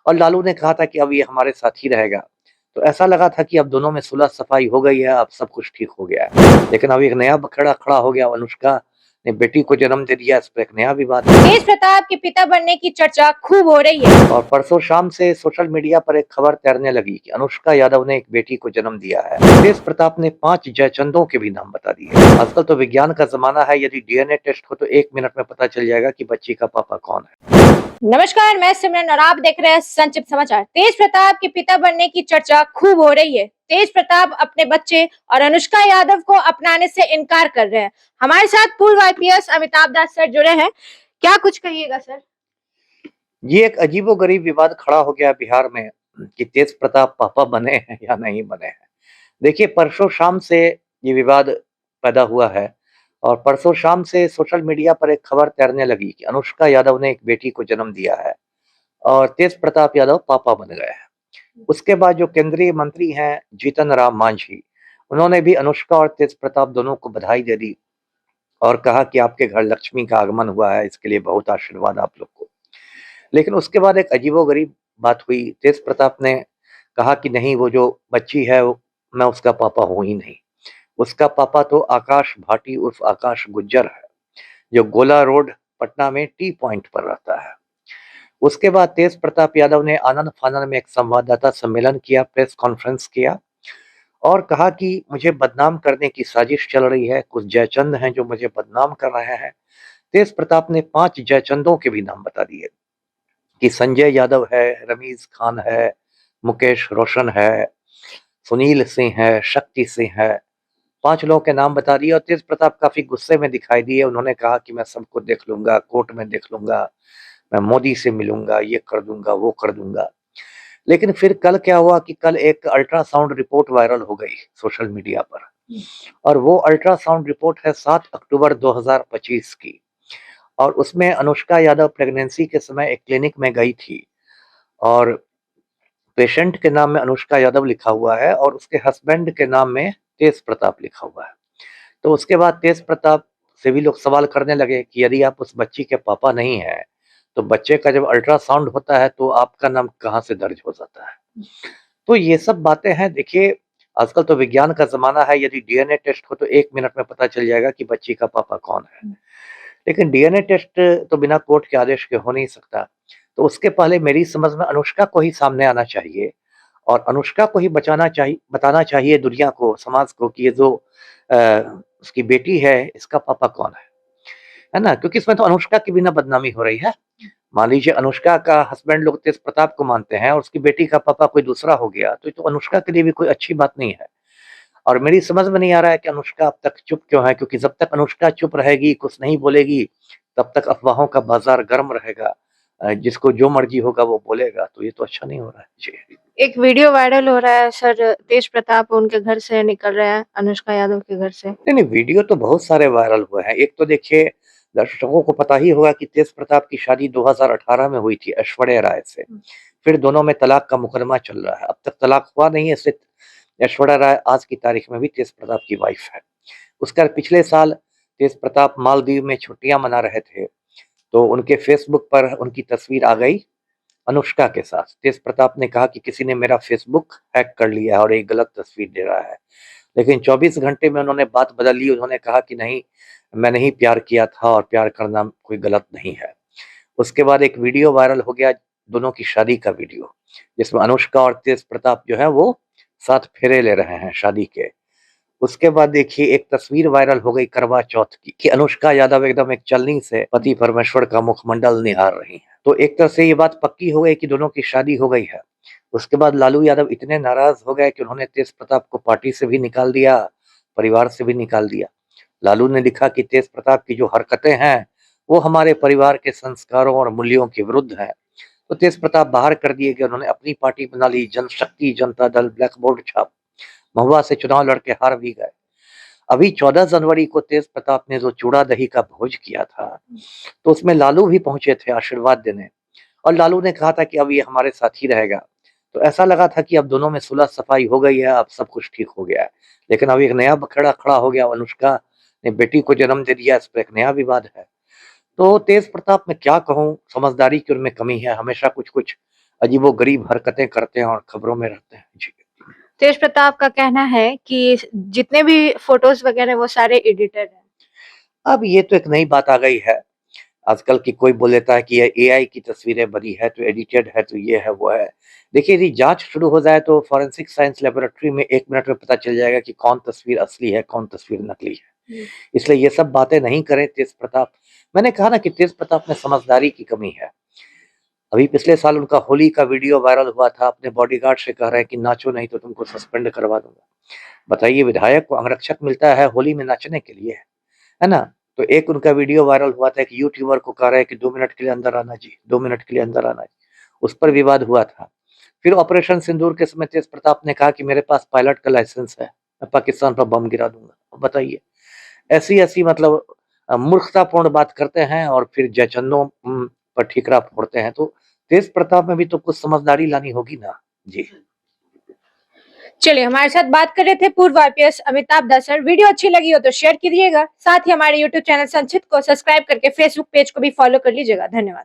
और लालू ने कहा था कि अब ये हमारे साथ ही रहेगा। तो ऐसा लगा था कि अब दोनों में सुलह सफाई हो गई है, अब सब कुछ ठीक हो गया है। लेकिन अब एक नया बखेड़ा खड़ा हो गया, अनुष्का ने बेटी को जन्म दे दिया, इस पर एक नया विवाद है। तेज प्रताप के पिता बनने की चर्चा खूब हो रही है। और परसों शाम से सोशल मीडिया पर एक खबर तैरने लगी कि अनुष्का यादव ने एक बेटी को जन्म दिया है। तेज प्रताप ने 5 जयचंदों के भी नाम बता दिए। आजकल तो विज्ञान का जमाना है, यदि डीएनए टेस्ट हो तो 1 मिनट में पता चल जाएगा कि बच्ची का पापा कौन है। नमस्कार, मैं सिमरन और आप देख रहे हैं संक्षिप्त समाचार। तेज प्रताप के पिता बनने की चर्चा खूब हो रही है। तेज प्रताप अपने बच्चे और अनुष्का यादव को अपनाने से इनकार कर रहे हैं। हमारे साथ पूर्व आईपीएस अमिताभ दास सर जुड़े हैं। क्या कुछ कहिएगा सर? ये एक अजीबोगरीब विवाद खड़ा हो गया बिहार में कि तेज प्रताप पापा बने हैं या नहीं बने हैं। देखिए, परसों शाम से ये विवाद पैदा हुआ है और परसों शाम से सोशल मीडिया पर एक खबर तैरने लगी कि अनुष्का यादव ने एक बेटी को जन्म दिया है और तेज प्रताप यादव पापा बन गए हैं। उसके बाद जो केंद्रीय मंत्री हैं जीतन राम मांझी, उन्होंने भी अनुष्का और तेज प्रताप दोनों को बधाई दे दी और कहा कि आपके घर लक्ष्मी का आगमन हुआ है, इसके लिए बहुत आशीर्वाद आप लोग को। लेकिन उसके बाद एक अजीबोगरीब बात हुई। तेज प्रताप ने कहा कि नहीं, वो जो बच्ची है मैं उसका पापा हूं ही नहीं। उसका पापा तो आकाश भाटी उर्फ आकाश गुज्जर है, जो गोला रोड पटना में टी पॉइंट पर रहता है। उसके बाद तेज प्रताप यादव ने आनंद फानन में एक संवाददाता सम्मेलन किया, प्रेस कॉन्फ्रेंस किया और कहा कि मुझे बदनाम करने की साजिश चल रही है, कुछ जयचंद हैं जो मुझे बदनाम कर रहे हैं। तेज प्रताप ने 5 जयचंदों के भी नाम बता दिए कि संजय यादव है, रमीज खान है, मुकेश रोशन है, सुनील सिंह है, शक्ति सिंह है। 5 लोगों के नाम बता दिए और तेज प्रताप काफी गुस्से में दिखाई दिए। उन्होंने कहा कि मैं सबको देख लूंगा, कोर्ट में देख लूंगा, मैं मोदी से मिलूंगा, ये कर दूंगा, वो कर दूंगा। लेकिन फिर कल क्या हुआ कि कल एक अल्ट्रासाउंड रिपोर्ट वायरल हो गई सोशल मीडिया पर और वो अल्ट्रासाउंड रिपोर्ट है 7 अक्टूबर 2025 की। और उसमें अनुष्का यादव प्रेगनेंसी के समय एक क्लिनिक में गई थी और पेशेंट के नाम में अनुष्का यादव लिखा हुआ है और उसके हस्बैंड के नाम में तेज प्रताप लिखा हुआ है। तो उसके बाद तेज प्रताप से भी लोग सवाल करने लगे कि यदि आप उस बच्ची के पापा नहीं हैं, तो बच्चे का जब अल्ट्रासाउंड होता है तो आपका नाम कहाँ से दर्ज हो जाता है। तो ये सब बातें हैं। देखिए, आजकल तो विज्ञान का जमाना है, यदि डीएनए टेस्ट हो तो 1 मिनट में पता चल जाएगा कि बच्ची का पापा कौन है। लेकिन डीएनए टेस्ट तो बिना कोर्ट के आदेश के हो नहीं सकता। तो उसके पहले मेरी समझ में अनुष्का को ही सामने आना चाहिए और अनुष्का को ही बताना चाहिए दुनिया को, समाज को कि ये जो उसकी बेटी है, इसका पापा कौन है ना? क्योंकि इसमें तो अनुष्का की भी ना बदनामी हो रही है। मान लीजिए अनुष्का का हस्बैंड लोग तेज प्रताप को मानते हैं और उसकी बेटी का पापा कोई दूसरा हो गया, तो ये तो अनुष्का के लिए भी कोई अच्छी बात नहीं है। और मेरी समझ में नहीं आ रहा है कि अनुष्का अब तक चुप क्यों है, क्योंकि जब तक अनुष्का चुप रहेगी, कुछ नहीं बोलेगी, तब तक अफवाहों का बाजार गर्म रहेगा। जिसको जो मर्जी होगा वो बोलेगा, तो ये तो अच्छा नहीं हो रहा है। जी। एक वीडियो वायरल हो रहा है सर, तेज प्रताप उनके घर से निकल रहे हैं अनुष्का यादव के घर से। नहीं, नहीं, वीडियो तो बहुत सारे वायरल हुए हैं। एक तो देखिए, दर्शकों को पता ही होगा कि तेज प्रताप की शादी 2018 में हुई थी ऐश्वर्या राय से। फिर दोनों में तलाक का मुकदमा चल रहा है। अब तक तलाक हुआ नहीं है। सिर्फ ऐश्वर्या राय आज की तारीख में भी तेज प्रताप की वाइफ है। उसका पिछले साल तेज प्रताप मालदीव में छुट्टियां मना रहे थे, तो उनके फेसबुक पर उनकी तस्वीर आ गई अनुष्का के साथ। तेज प्रताप ने कहा कि किसी ने मेरा फेसबुक हैक कर लिया है और एक गलत तस्वीर दे रहा है। लेकिन 24 घंटे में उन्होंने बात बदल ली। उन्होंने कहा कि नहीं, मैंने ही प्यार किया था और प्यार करना कोई गलत नहीं है। उसके बाद एक वीडियो वायरल हो गया, दोनों की शादी का वीडियो, जिसमें अनुष्का और तेज प्रताप जो है वो साथ फेरे ले रहे हैं शादी के। उसके बाद देखिए एक तस्वीर वायरल हो गई करवा चौथ की कि अनुष्का यादव एकदम एक चलनी से पति परमेश्वर का मुखमंडल निहार रही हैं। तो एक तरह से ये बात पक्की हो गई कि दोनों की शादी हो गई है। उसके बाद लालू यादव इतने नाराज हो गए कि उन्होंने तेज प्रताप को पार्टी से भी निकाल दिया, परिवार से भी निकाल दिया। लालू ने लिखा कि तेज प्रताप की जो हरकतें हैं वो हमारे परिवार के संस्कारों और मूल्यों के विरुद्ध है। तो तेज प्रताप बाहर कर दिए गए। उन्होंने अपनी पार्टी बना ली, जनशक्ति जनता दल, ब्लैक बोर्ड छाप। महुआ से चुनाव लड़के हार भी गए। अभी 14 जनवरी को तेज प्रताप ने जो चूड़ा दही का भोज किया था, तो उसमें लालू भी पहुंचे थे आशीर्वाद देने और लालू ने कहा था कि अब ये हमारे साथ ही रहेगा। तो ऐसा लगा था कि अब दोनों में सुलह सफाई हो गई है, अब सब कुछ ठीक हो गया है। लेकिन अब एक नया बखेड़ा खड़ा हो गया, अनुष्का ने बेटी को जन्म दे दिया, इस पर एक नया विवाद है। तो तेज प्रताप में क्या कहूं, समझदारी की उनमें कमी है। हमेशा कुछ कुछ अजीबोगरीब हरकतें करते हैं और खबरों में रहते हैं। जी। तेज प्रताप का कहना है कि जितने भी फोटोज वगैरह वो सारे एडिटेड हैं। अब ये तो एक नई बात आ गई है। आजकल की कोई बोल देता है कि ये एआई की तस्वीरें बनी है, तो एडिटेड है, तो ये है, वो है। देखिए, यदि जाँच शुरू हो जाए तो फॉरेंसिक साइंस लैबोरेटरी में 1 मिनट में पता चल जाएगा कि कौन तस्वीर असली है, कौन तस्वीर नकली है। इसलिए ये सब बातें नहीं करें तेज प्रताप। मैंने कहा ना कि तेज प्रताप में समझदारी की कमी है। अभी पिछले साल उनका होली का वीडियो वायरल हुआ था, अपने बॉडीगार्ड से कह रहे हैं कि नाचो नहीं तो तुमको सस्पेंड करवा दूँगा। बताइए, विधायक को अंगरक्षक मिलता है होली में नाचने के लिए, है ना? तो एक उनका वीडियो वायरल हुआ था, एक यूट्यूबर को कह रहे हैं कि 2 मिनट के लिए अंदर आना जी, 2 मिनट के लिए अंदर आना जी। उस पर विवाद हुआ था। फिर ऑपरेशन सिंदूर के समय तेज प्रताप ने कहा कि मेरे पास पायलट का लाइसेंस है, मैं पाकिस्तान पर बम गिरा दूँगा। अब बताइए, ऐसी-ऐसी मतलब मूर्खतापूर्ण बात करते हैं और फिर जयचंदों पर ठीकरा फोड़ते हैं। तो तेज प्रताप में भी तो कुछ समझदारी लानी होगी ना। जी। चलिए, हमारे साथ बात कर रहे थे पूर्व आईपीएस अमिताभ दास सर। वीडियो अच्छी लगी हो तो शेयर कीजिएगा, साथ ही हमारे यूट्यूब चैनल संचित को सब्सक्राइब करके फेसबुक पेज को भी फॉलो कर लीजिएगा। धन्यवाद।